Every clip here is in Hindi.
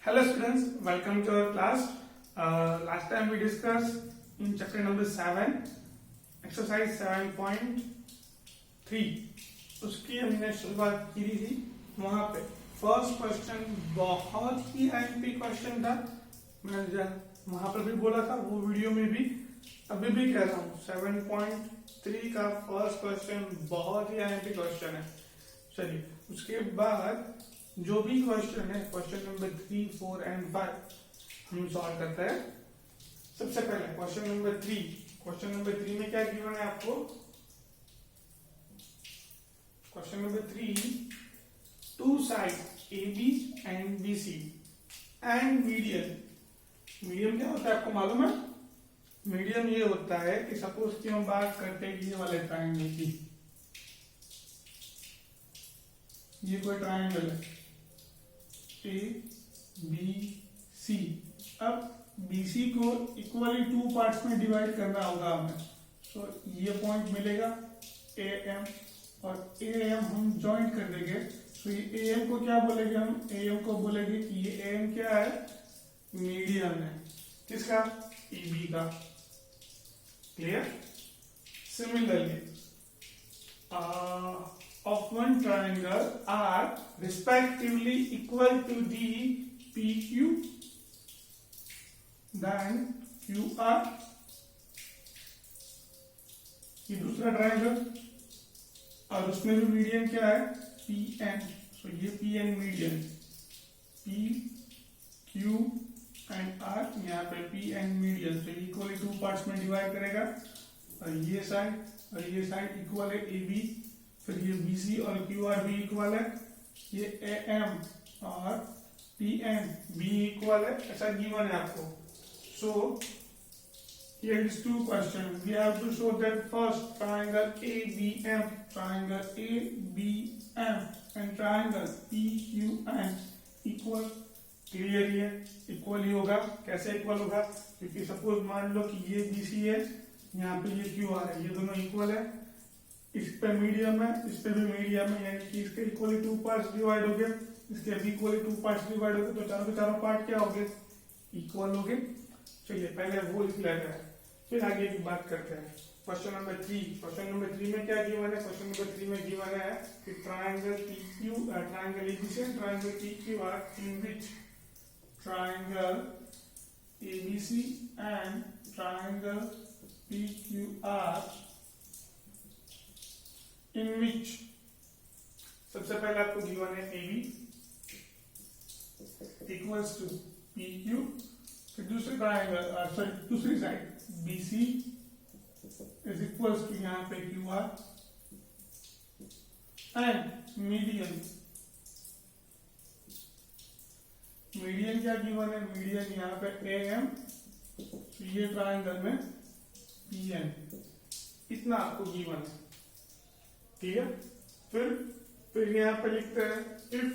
Hello students, welcome to our class. Last time we discussed in chapter number 7, exercise 7.3. उसकी हमने शुरुआत की थी. वहां पे फर्स्ट क्वेश्चन बहुत ही आईएमपी क्वेश्चन था. मैं वहां पर भी बोला था, वो वीडियो में भी अभी भी कह रहा हूँ, 7.3 का फर्स्ट क्वेश्चन बहुत ही आईएमपी क्वेश्चन है. चलिए, उसके बाद जो भी क्वेश्चन है, क्वेश्चन नंबर 3, 4 एंड 5 हम सॉल्व करते हैं. सबसे पहले क्वेश्चन नंबर 3. क्वेश्चन नंबर 3 में क्या गिवन है आपको? Question number 3, two side AB and BC and median. Medium क्या होता है आपको मालूम है? मीडियम ये होता है कि सपोज कि हम बात करते हैं ये वाले ट्राइंगल की. ये कोई ट्राइंगल है ABC. अब BC को इक्वली 2 पार्ट्स में डिवाइड करना होगा हमें. तो ये पॉइंट मिलेगा AM और AM हम ज्वाइंट कर देंगे. तो ये AM को क्या बोलेंगे? हम AM को बोलेंगे कि ये AM क्या है? मीडियम है. किसका? EB का. Clear? Similarly of one triangle are respectively equal to the PQ, then QR. ये दूसरा ट्राइंगल और उसमें भी मीडियन क्या है? PN. तो ये PN median. PQ and R, यहाँ पे PN मीडियन. तो इक्वली 2 पार्ट्स में डिवाइड करेगा और ये साइड इक्वल है AB. फिर ये BC और QR भी इक्वल है. ये AM और PN भी इक्वल है. ऐसा गिवन है आपको. सो here is 2 questions. We have to show that first triangle ABM and triangle PQN equal. Clear? ये इक्वल ही होगा. कैसे इक्वल होगा? क्योंकि सपोज मान लो कि ये BC है, यहाँ पे ये QR है, ये दोनों इक्वल है. इस पे मीडियम है, इस पे भी मीडियम है, यानी कि इसके इक्वली 2 पार्ट्स डिवाइड हो गए, इसके भी इक्वली 2 पार्ट्स डिवाइड हो गए. तो चारों के चारों पार्ट क्या हो गए? इक्वल हो गए. चलिए पहले वो लिख लेते हैं, फिर आगे की बात करते हैं. Question number 3. क्वेश्चन नंबर 3 में क्या गिवन है? क्वेश्चन नंबर 3 में गिवन है कि triangle ABC and triangle PQR in which triangle ABC and triangle PQR in which. सबसे पहले आपको गिवन है AB इक्वल्स टू PQ. फिर दूसरे ट्राइंगल दूसरी side BC is equals to यहाँ पे QR एंड मीडियन. मीडियन क्या गिवन है? मीडियन यहाँ पे AM, ये ट्राइंगल में PN. इतना आपको गिवन है. ठीक है? फिर यहाँ पे लिखते हैं if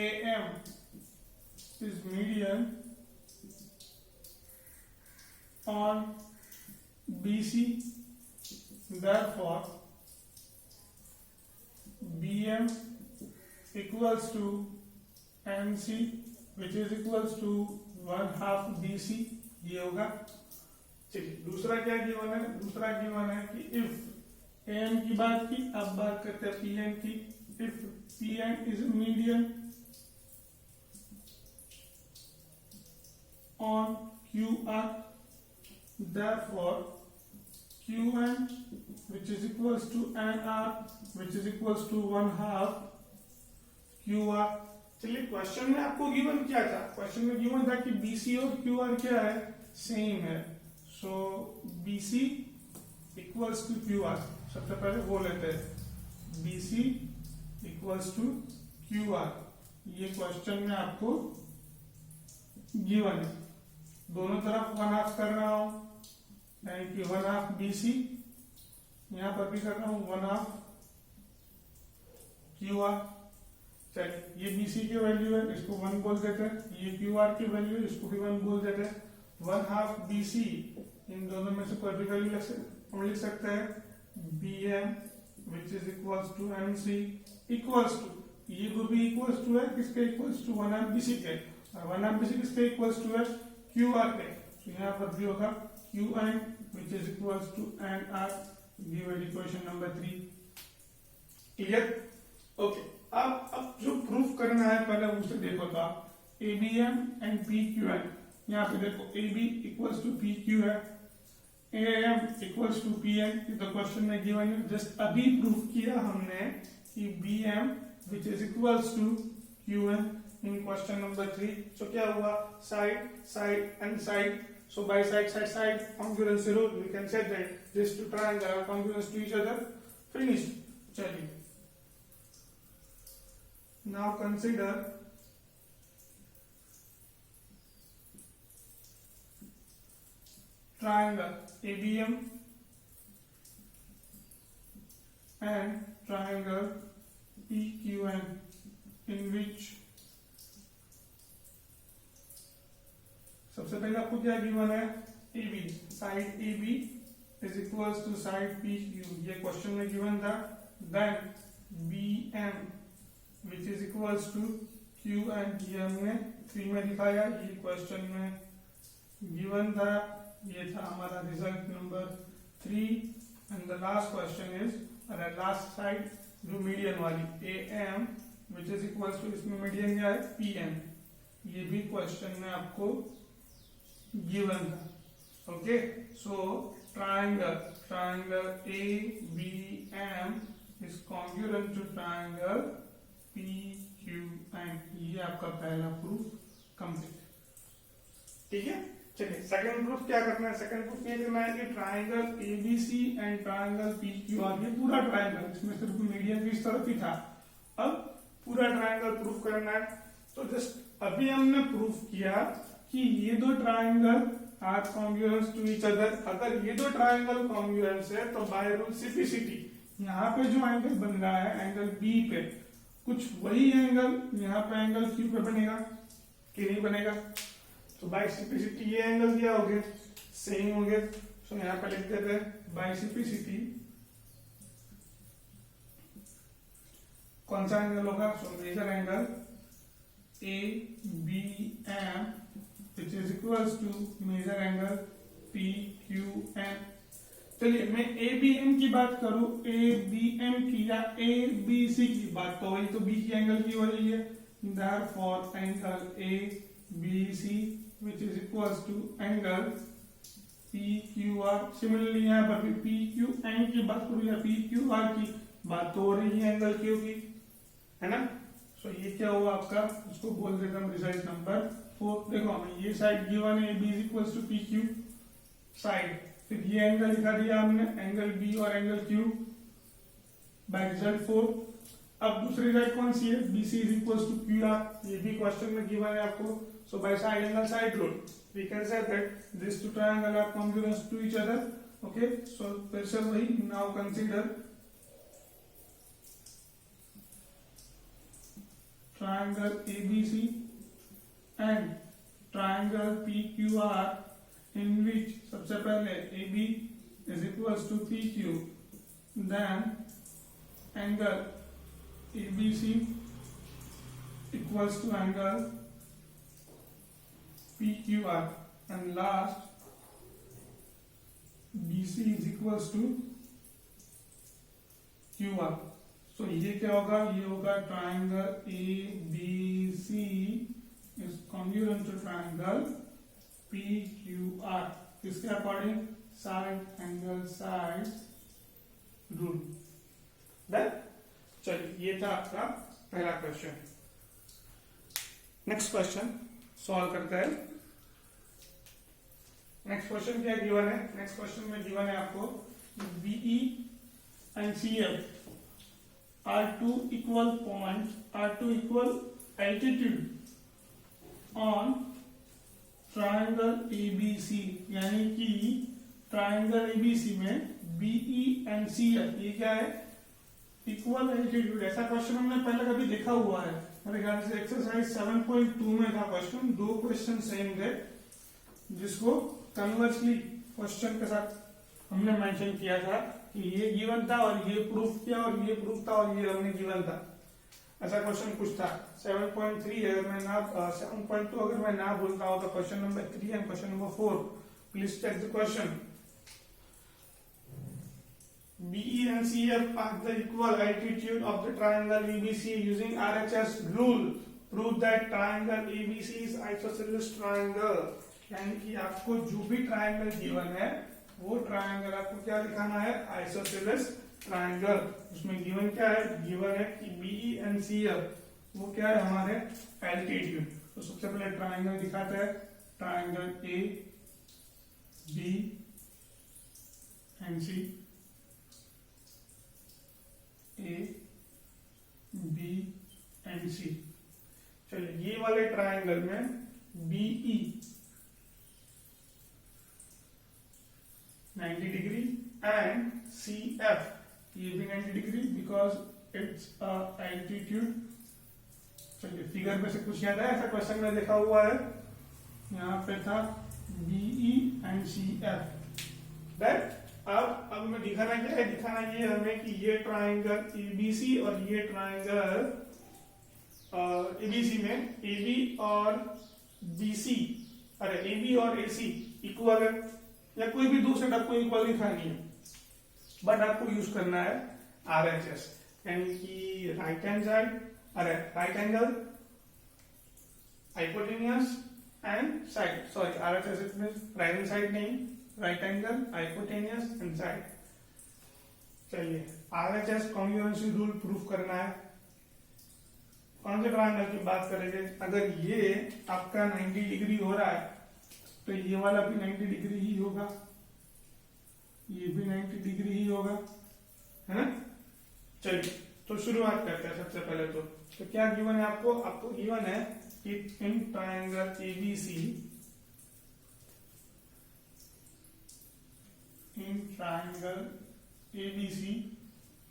AM is median on BC, therefore BM equals to MC which is equals to 1/2 BC. ये होगा. चलिए दूसरा क्या गिवन है? दूसरा गिवन है कि इफ AM की बात की, अब बात करते हैं PN की. If PN is median on QR, therefore QN which is equals to NR which is equals to 1/2 QR. चलिए क्वेश्चन में आपको गिवन क्या था? क्वेश्चन में गिवन था कि BC और QR क्या है? सेम है. सो BC इक्वल्स टू QR. सबसे पहले वो लेते हैं BC इक्वल्स टू QR. ये क्वेश्चन में आपको गिवन है. दोनों तरफ 1/2 कर रहा हूं, यानी कि 1/2 BC. यहां पर भी कर रहा हूं 1/2 QR. चलिए ये BC की वैल्यू है, इसको 1 बोल देते हैं. ये QR की वैल्यू है, इसको भी 1 बोल देते हैं. 1/2 BC, इन दोनों में से कोई भी वैल्यू हम लिख सकते हैं. BM which is equals to MC equals to ये ग्रुप भी इक्वल्स टू है किसके, इक्वल्स टू 1MBC के, और 1MBC किसके इक्वल्स टू है, QR के। तो यहाँ पर भी होगा QN which is equals to NR, given equation number 3। Clear? Okay, अब जो प्रूफ करना है पहले उसे देखो। तो आप ABM एंड PQN, यहाँ पे देखो AB इक्वल्स टू PQ है, AM इक्वल्स टू PN, ये तो क्वेश्चन में गिवन है। जस्ट अभी प्रूफ किया हमने कि BM which is equals to QN in question number 3। so क्या हुआ, side side and side, so by side congruence rule we can say that these two triangles are congruous to each other। finished। चलिए now consider triangle ABM and triangle PQN in which सबसे पहले आपको क्या गिवन है, AB, side AB is equals to side PQ, ये क्वेश्चन में गिवन था। Then BM which is equals to QN, ये हमने 3 में दिखाया, ये क्वेश्चन में गिवन था। ये था हमारा result number 3। And the last question is last side जो मीडियन वाली AM which is equals to, इसमें मीडियन क्या है, PM, ये भी क्वेश्चन में आपको गिवन था। Okay, so triangle ABM is congruent to triangle PQN, ये आपका पहला प्रूफ कंप्लीट। ठीक है, चलिए सेकंड प्रूफ क्या करना है। सेकंड प्रूफ ये करना है कि triangle ABC and triangle PQR, ये पूरा ट्राइंगल, इसमें सिर्फ मीडियन इस तरफ ही था, अब पूरा ट्राइंगल प्रूफ करना है। तो जस्ट अभी हमने प्रूफ किया कि ये दो triangle are congruence to each other. अगर ये दो ट्राइंगल कॉन्ग्रुएंस है तो बाय रूल सिम्प्लिसिटी यहाँ पे जो एंगल बन रहा है एंगल B पे, कुछ वही एंगल यहाँ पे एंगल Q पे बनेगा कि नहीं बनेगा। तो बाय सिम्प्लिसिटी ये एंगल क्या हो गए, सेम हो गए। सो यहाँ पे लिख देते हैं बाय सिम्प्लिसिटी कौन सा एंगल होगा, so major angle ABM which is equals to measure angle PQN। चलिए मैं ABM की बात करूं, ABM की या ABC की बात, तो वही तो B की एंगल की हो रही है। therefore angle ABC which is equals to angle PQR। Similarly यहाँ पर भी PQN की बात करूं या PQR की बात तो हो रही है एंगल Q की, है ना। सो ये क्या हुआ आपका, उसको बोल देता हूँ रिजल्ट नंबर 4। देखो हमें ये साइड गिवन है AB equals to PQ side, फिर ये एंगल लिखा दिया हमने एंगल B और एंगल Q बाय रिजल्ट 4। अब दूसरी साइड कौन सी है, BC is equals to QR, ये भी क्वेश्चन में गिवन है आपको। So by side angle side rule we can say that this two triangle are congruence to each other. Okay, so फिर से वही, now consider triangle ABC and triangle PQR in which सबसे पहले AB is equals to PQ, then angle ABC equals to angle PQR, and last BC is equals to QR। तो ये क्या होगा, ये होगा triangle ABC is congruent to triangle PQR, किसके according, side angle side rule. चलिए ये था आपका पहला क्वेश्चन। नेक्स्ट क्वेश्चन सॉल्व करते हैं। नेक्स्ट क्वेश्चन क्या गिवन है, नेक्स्ट क्वेश्चन में गिवन है आपको BE and CF are two equal points, are two equal altitude on triangle ABC, यानी कि ट्राइंगल ABC में BE and CF ये क्या है, इक्वल एल्टीट्यूड। ऐसा क्वेश्चन हमने पहले कभी देखा हुआ है, मेरे ख्याल से एक्सरसाइज 7.2 में था क्वेश्चन। दो क्वेश्चन सेम थे जिसको कन्वर्सली क्वेश्चन के साथ हमने मेंशन किया था कि ये गिवन था और ये प्रूफ किया और ये प्रूफ था और ये हमने गिवन था। ऐसा क्वेश्चन पूछता 7.3 अगर मैं ना 7.2 अगर मैं ना बोलता हूँ तो question number 3 and question number 4 please check the question BE and CF are the equal altitude of the triangle ABC using RHS rule. Prove that triangle ABC is isosceles triangle. यानी कि आपको जो भी ट्रायंगल गिवन है वो ट्रायंगल आपको क्या दिखाना है आइसोसेलेस ट्रायंगल। उसमें गिवन क्या है, गिवन है कि BE and CF वो क्या है हमारे एल्टीट्यूड। तो सबसे पहले ट्रायंगल दिखाते हैं, triangle A B and C, A B and C। चलिए ये वाले ट्रायंगल में BE 90 डिग्री एंड CF ये भी 90 डिग्री बिकॉज इट्स एल्टीट्यूड। चलिए फिगर में से कुछ याद है, ऐसा क्वेश्चन में देखा हुआ है, यहाँ पे था BE एंड CF दैट। अब मैं दिखाना क्या है, दिखाना ये हमें कि ये ट्राइंगल ABC और ये ट्राइंगल ABC में AB और BC अरे AB और AC इक्वल है, या कोई भी दो सेट आपको इक्वल दिखानी है, बट आपको यूज करना है RHS यानी कि राइट हैंड साइड अरे right angle hypotenuse and side, sorry RHS it means right hand side नहीं, right angle hypotenuse and side. चलिए RHS कॉन्ग्रुएंसी रूल प्रूफ करना है। कौन से ट्रायंगल की बात करेंगे, अगर ये आपका 90 डिग्री हो रहा है तो ये वाला भी 90 डिग्री ही होगा, ये भी 90 डिग्री ही होगा, है ना। चलिए तो शुरुआत करते हैं। सबसे पहले तो क्या गिवन है आपको, आपको गिवन है कि in triangle ABC, in triangle ABC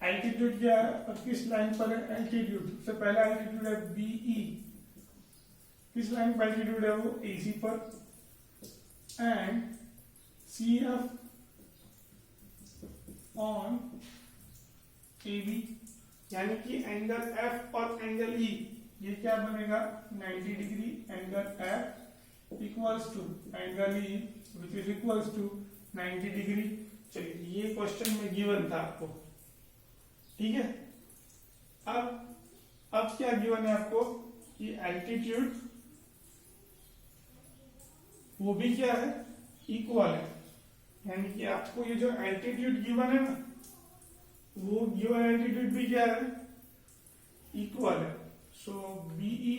altitude क्या है और किस लाइन पर है एल्टीट्यूड। सबसे पहला एल्टीट्यूड है BE, किस लाइन पर एल्टीट्यूड है वो AC पर, एंड CF ऑन AB यानी कि एंगल F और एंगल E ये क्या बनेगा 90 degree, angle F equals to angle E which is equals to 90 degree. चलिए ये क्वेश्चन में गिवन था आपको, ठीक है। अब क्या गिवन है आपको कि एल्टीट्यूड वो भी क्या है इक्वल है, यानी कि आपको ये जो एल्टीट्यूड गिवन है ना वो गिवन एल्टीट्यूड भी क्या है इक्वल है। सो BE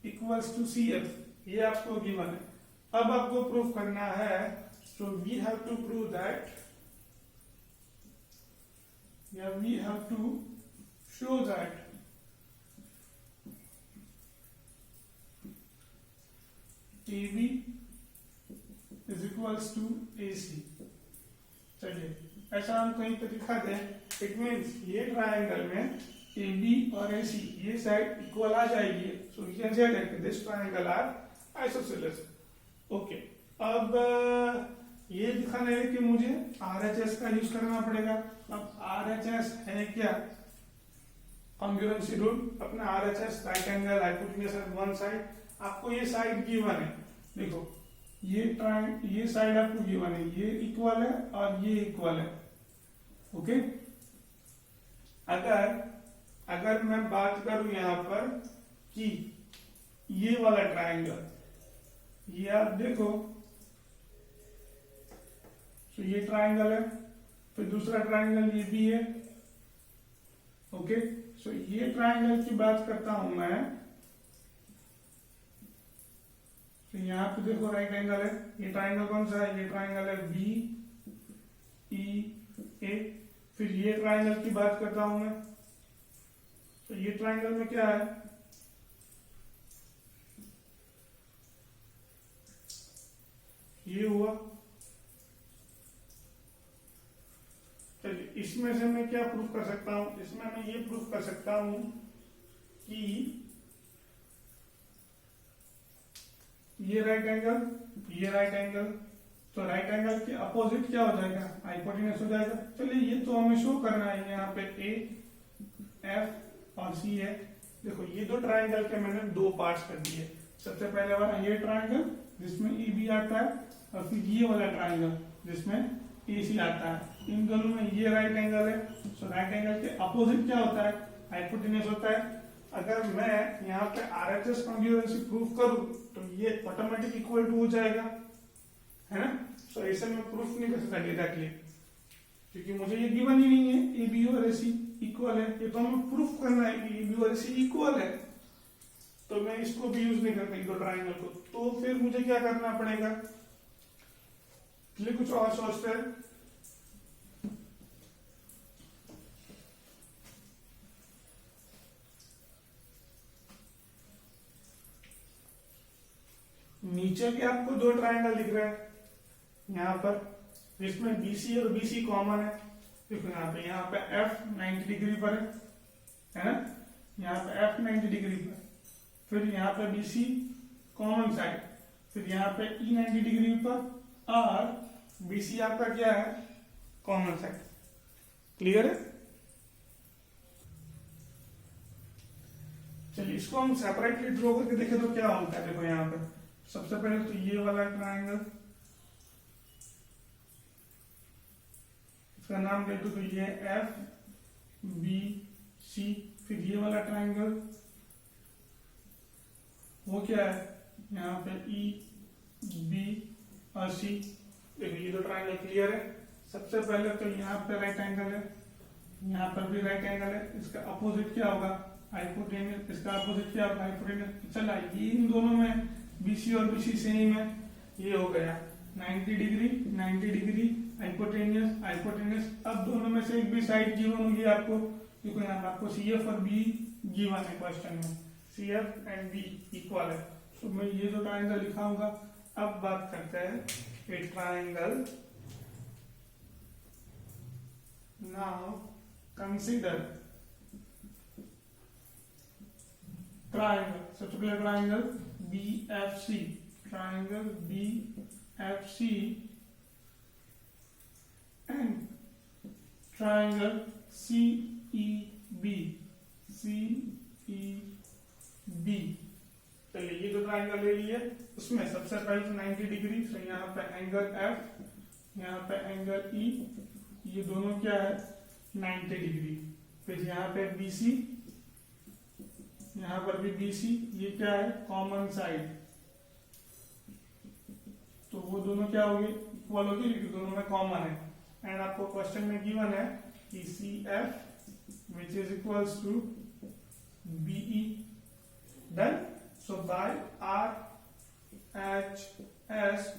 इक्वल्स टू CF ये आपको गिवन है। अब आपको प्रूफ करना है, so we have to prove that, या we have to show that AB is equals to AC। चलिए ऐसा हम कहीं पे दिखा दें, इट मीन्स ये ट्रायंगल में AB और AC ये साइड इक्वल आ जाएगी, so we can say that this triangle are isosceles. Okay, अब ये दिखाना है कि मुझे RHS का यूज करना पड़ेगा। अब RHS है क्या, कॉन्ग्रुएंसी रूल। अपना RHS right angle hypotenuse at one side, आपको ये साइड गिवन है, देखो ये साइड आपको गिवन है, ये इक्वल है और ये इक्वल है। ओके, अगर मैं बात करूं यहां पर कि ये वाला ट्रायंगल, ये आप देखो, तो ये ट्रायंगल है, फिर दूसरा ट्रायंगल ये भी है। ओके, सो ये ट्रायंगल की बात करता हूं मैं, तो यहां पे देखो राइट एंगल है, ये ट्रायंगल कौन सा है, ये ट्रायंगल है BEA। फिर ये ट्रायंगल की बात करता हूं मैं, तो ये ट्रायंगल में क्या है, ये हुआ। चलिए इसमें से मैं क्या प्रूफ कर सकता हूं, इसमें मैं ये प्रूफ कर सकता हूं कि ये राइट एंगल, तो राइट एंगल के अपोजिट क्या हो जाएगा, हाइपोटेन्यूज हो जाएगा। चलिए ये तो हमें शो करना है, यहाँ पे A एफ और सी है। देखो ये दो ट्राइंगल के मैंने दो पार्ट्स कर दिए। सबसे पहले वाला ये ट्राइंगल जिसमें ई बी आता है, और फिर ये वाला ट्राइंगल जिसमें ए सी आता है। इन दोनों में ये राइट एंगल है। सो राइट एंगल के अपोजिट क्या होता है? हाइपोटेन्यूज होता है। अगर मैं यहाँ पे आरएचएस कॉन्ग्रुएंसी प्रूफ करूं तो ये ऑटोमेटिक इक्वल टू हो जाएगा, है ना। सो ऐसे में प्रूफ नहीं कर सकता डायरेक्टली, क्योंकि मुझे ये गिवन ही नहीं है ए बी और ए सी इक्वल है। ये तो हमें प्रूफ करना है कि ए बी और ए सी इक्वल है, तो मैं इसको भी यूज नहीं करता दो ट्राइंगल को। तो फिर मुझे क्या करना पड़ेगा? कुछ और सोचते हैं। नीचे भी आपको दो ट्राइंगल दिख रहे हैं यहाँ पर, जिसमें बीसी और बीसी कॉमन है। देखो यहाँ पे एफ 90 डिग्री पर है ना, यहाँ पे एफ 90 डिग्री पर, फिर यहाँ पे बीसी कॉमन साइड, फिर यहाँ पे ई 90 डिग्री पर और बीसी आपका क्या है? Common side. क्लियर है? चलिए इसको हम सेपरेटली ड्रॉ करके देखें तो क्या होता है। देखो यहाँ पे सबसे पहले तो ये वाला ट्राइंगल, इसका नाम दे दो तो ये एफ बी सी। फिर ये वाला ट्राइंगल वो क्या है? यहाँ पे ई बी और सी। देखो ये दो ट्राइंगल क्लियर है। सबसे पहले तो यहाँ पे राइट एंगल है, यहाँ पर भी राइट एंगल है। इसका अपोजिट क्या होगा? हाइपोटेन्यूज। इसका अपोजिट क्या होगा? हाइपोटेन्यूज। चला ये इन दोनों में बीसी और बीसी सेम है, ये हो गया 90 डिग्री 90 डिग्री हाइपोटेन्यूज हाइपोटेन्यूज। अब दोनों में से एक भी साइड गिवन होगी आपको। देखो यहाँ पर आपको सी एफ और बी गिवन है क्वेश्चन में, C F and B equal है। तो मैं ये जो ट्राइंगल लिखाऊंगा। अब बात करते हैं a triangle. Now consider triangle. सबसे पहले triangle B F C, triangle B F C and triangle C E B, C E B. चलिए ये जो ट्राइंगल ले लिए उसमें सबसे पहले तो 90 डिग्री, तो यहाँ पे एंगल एफ, यहाँ पे एंगल ई, ये दोनों क्या है? 90 डिग्री। फिर यहाँ पे बीसी, यहाँ पर भी बीसी, ये क्या है? Common side. तो वो दोनों क्या होगी? इक्वल होगी, क्योंकि दोनों में कॉमन है। एंड आपको क्वेश्चन में गिवन है कि C F which is equals to BE. Done. So by R H S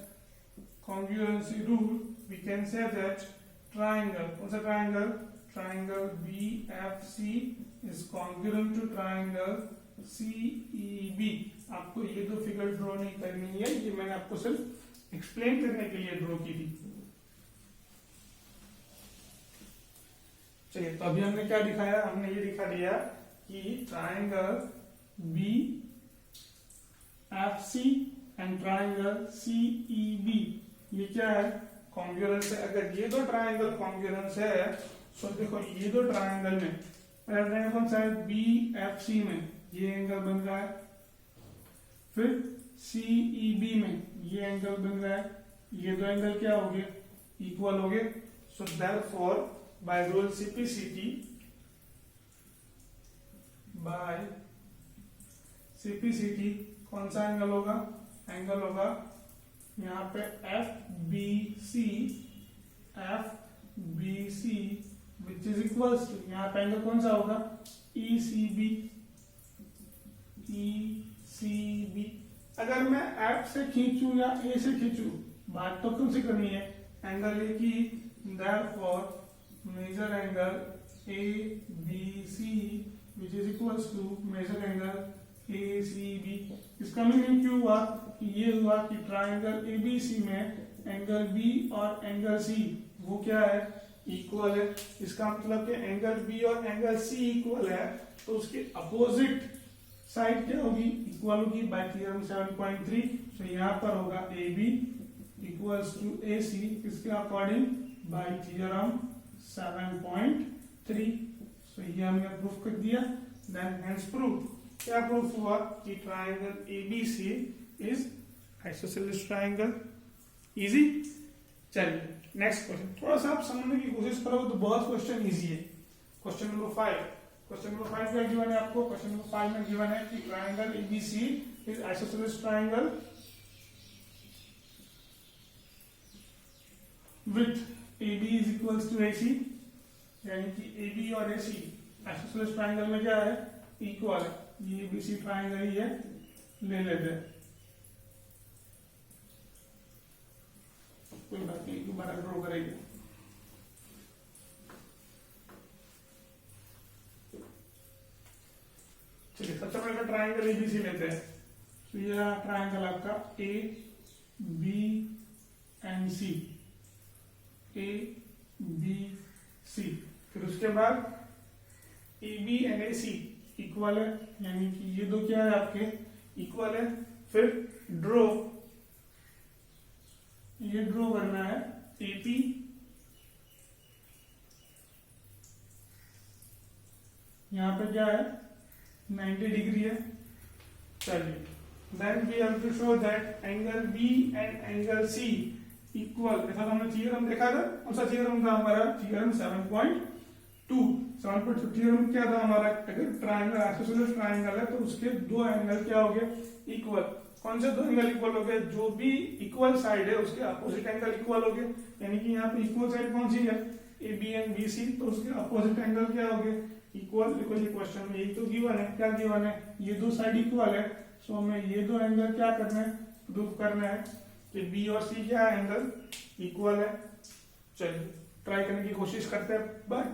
congruency rule we can say that triangle, what's a triangle? Triangle BFC is congruent to triangle CEB। आपको ये दो फिगर ड्रॉ नहीं करनी है, ये मैंने आपको सिर्फ एक्सप्लेन करने के लिए ड्रॉ की थी। चलिए तो अभी हमने क्या दिखाया? हमने ये दिखा दिया कि triangle BFC and triangle CEB ये क्या है? कॉन्ग्रुएंस है। अगर ये दो ट्राइंगल कॉन्ग्रुएंस है तो देखो ये दो ट्राइंगल में पहले कौन सा है? BFC में ये एंगल बन रहा है, फिर CEB में ये एंगल बन रहा है। ये दो एंगल क्या हो गए? इक्वल हो गए। So therefore by rule CPCT, by CPCT कौन सा एंगल होगा? एंगल होगा यहाँ पे FBC which is equals to, यहाँ पे एंगल कौन सा होगा? ECB। अगर मैं F से खींचू या A से खींचू, बात तो कौन सी करनी है? एंगल ए की। Therefore measure angle ABC which is equals to measure angle ACB। इसका मीनिंग क्यों हुआ? ये हुआ कि ट्राइंगल ABC में एंगल B और एंगल C वो क्या है? इक्वल है। इसका मतलब कि एंगल B और एंगल C इक्वल है, तो उसके अपोजिट साइड क्या होगी? इक्वल होगी बाय थ्योरम 7.3। तो यहाँ पर होगा AB इक्वल्स टू AC, इसके अकॉर्डिंग बाय थ्योरम 7.3। सो ये हमने प्रूफ कर दिया। देन हेंस प्रूफ, क्या प्रूफ हुआ कि triangle ABC is isosceles triangle. Easy. चलिए नेक्स्ट क्वेश्चन, थोड़ा सा आप समझने की कोशिश करोगे तो बहुत क्वेश्चन इजी है। क्वेश्चन नंबर 5, क्वेश्चन नंबर 5 क्या गिवन है आपको? क्वेश्चन नंबर 5 में गिवन है कि triangle ABC is isosceles triangle with AB is equals to AC, यानी कि AB और AC आइसोसेलेस ट्राइंगल में क्या है? इक्वल है। ये ABC ट्राइंगल ही है, ले लेते हैं, कोई बात नहीं, दोबारा ड्रॉ करेंगे। चलिए सबसे पहले ट्राइंगल एबीसी लेते हैं। तो ये ट्राइंगल आपका A B and C, A B C, फिर उसके बाद A B and A C equal है, यानी कि ये दो क्या है आपके? इक्वल है। फिर ड्रॉ, ये ड्रॉ करना है एपी यहां पे क्या है? 90 डिग्री है। चलिए then we have to show that angle B and angle C equal. ऐसा हमने थ्योरम देखा था, कौन सा थ्योरम था हमारा? थ्योरम 7.2। 7.2 थ्योरम क्या था हमारा? अगर ट्राइंगल आइसोसेलेस ट्राइंगल है तो उसके दो एंगल क्या हो गए? इक्वल। कौन से दो एंगल इक्वल हो गए? जो भी इक्वल साइड है उसके अपोजिट एंगल इक्वल हो गए, यानी कि यहाँ पे इक्वल साइड कौन सी है? A B and B C, तो उसके अपोजिट एंगल क्या हो गए? इक्वल। देखो ये क्वेश्चन में यही तो गिवन है, क्या गिवन है? ये दो साइड इक्वल है, सो हमें ये दो एंगल क्या करना है? प्रूव करना है कि बी और सी क्या एंगल इक्वल है। चलिए ट्राई करने की कोशिश करते हैं, बट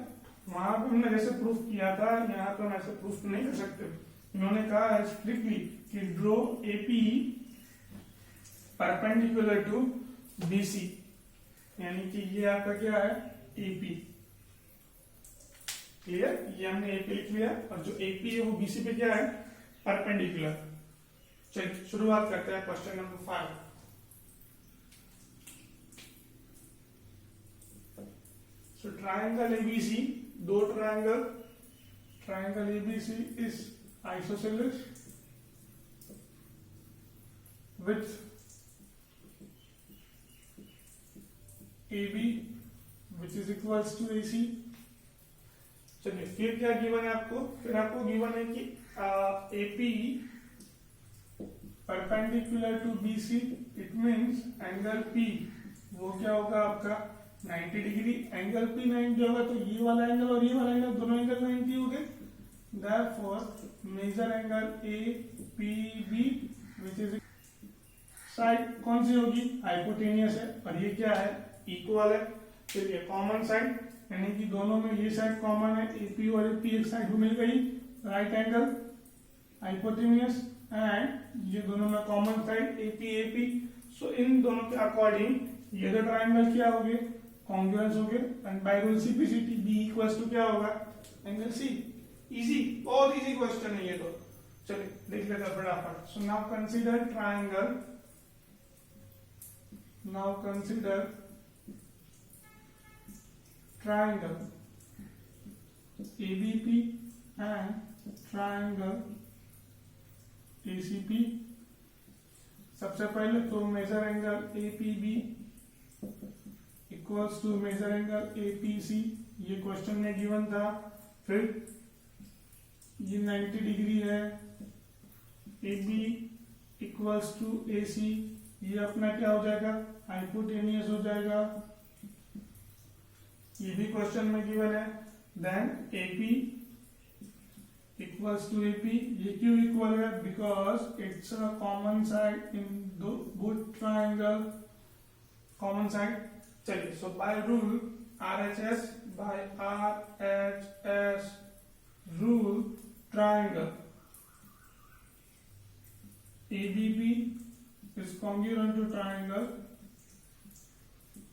वहां पे हमने जैसे प्रूफ किया था, यहाँ पे हम ऐसे प्रूफ नहीं कर सकते। इन्होंने कहा है स्ट्रिक्टली कि draw AP perpendicular to BC, यानी कि ये आपका क्या है? एपी। क्लियर? ये हमने एपी लिख लिया, और जो एपी है वो बीसी पे क्या है? परपेंडिकुलर। चलिए शुरुआत करते हैं question number 5। So triangle ABC, दो triangle ABC is isosceles with AB which is equals to AC। चलिए फिर क्या गिवन है आपको? फिर आपको गिवन है कि AP perpendicular to BC, it means angle P वो क्या होगा आपका? 90 डिग्री। एंगल P 90 होगा तो ये वाला एंगल और ये वाला एंगल दोनों एंगल 90 हो गए। Therefore measure angle APB which is side कौन सी होगी? हाइपोटेनियस है, और ये क्या है? इक्वल है। फिर ये कॉमन साइड, यानी कि दोनों में ये साइड कॉमन है, AP और AP एक साइड को मिल गई, राइट एंगल हाइपोटेनियस, एंड ये दोनों में कॉमन साइड AP। सो इन दोनों के अकॉर्डिंग ये दो ट्राइंगल क्या हो गए? कॉन्ग्रुएंस हो गए, and by rule CPCT B equals to क्या होगा? Angle C. इजी, बहुत इजी क्वेश्चन है ये तो। चलिए देख लेते हैं फटाफट। So now consider triangle, now consider triangle ABP and triangle ACP. सबसे पहले तो measure angle APB equals to measure angle APC, ये क्वेश्चन में गिवन था। फिर ये 90 डिग्री है, AB इक्वल्स टू AC, ये अपना क्या हो जाएगा? हाइपोटेनियस हो जाएगा, ये भी क्वेश्चन में गिवन है। Then AP equals to AP, ये क्यों इक्वल है? Because it's a common side in both triangle, common side. चलिए so by rule RHS, by RHS rule triangle ABP is congruent to triangle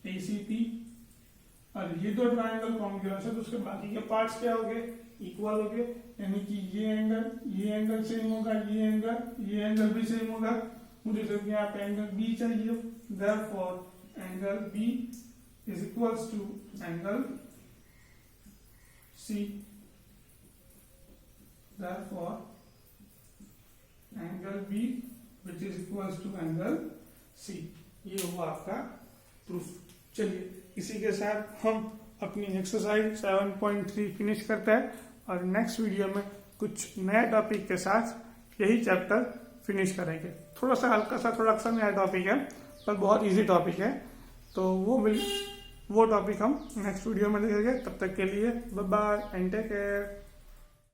ACP, और ये दो ट्राइंगल कॉन्ग्रुएंस है तो उसके बाकी के पार्ट्स क्या हो गए? इक्वल हो गए, यानी कि ये एंगल सेम होगा, ये एंगल भी सेम होगा। मुझे सिर्फ यहाँ पे एंगल B चाहिए, therefore angle B is equals to angle C। therefore angle B which is equal to angle C. ये हुआ आपका प्रूफ। चलिए इसी के साथ हम अपनी एक्सरसाइज 7.3 फिनिश करते हैं और नेक्स्ट वीडियो में कुछ नया टॉपिक के साथ यही चैप्टर फिनिश करेंगे। थोड़ा सा नया टॉपिक है पर बहुत इजी टॉपिक है, तो वो टॉपिक हम नेक्स्ट वीडियो में देखेंगे। तब तक के लिए bye bye and take care.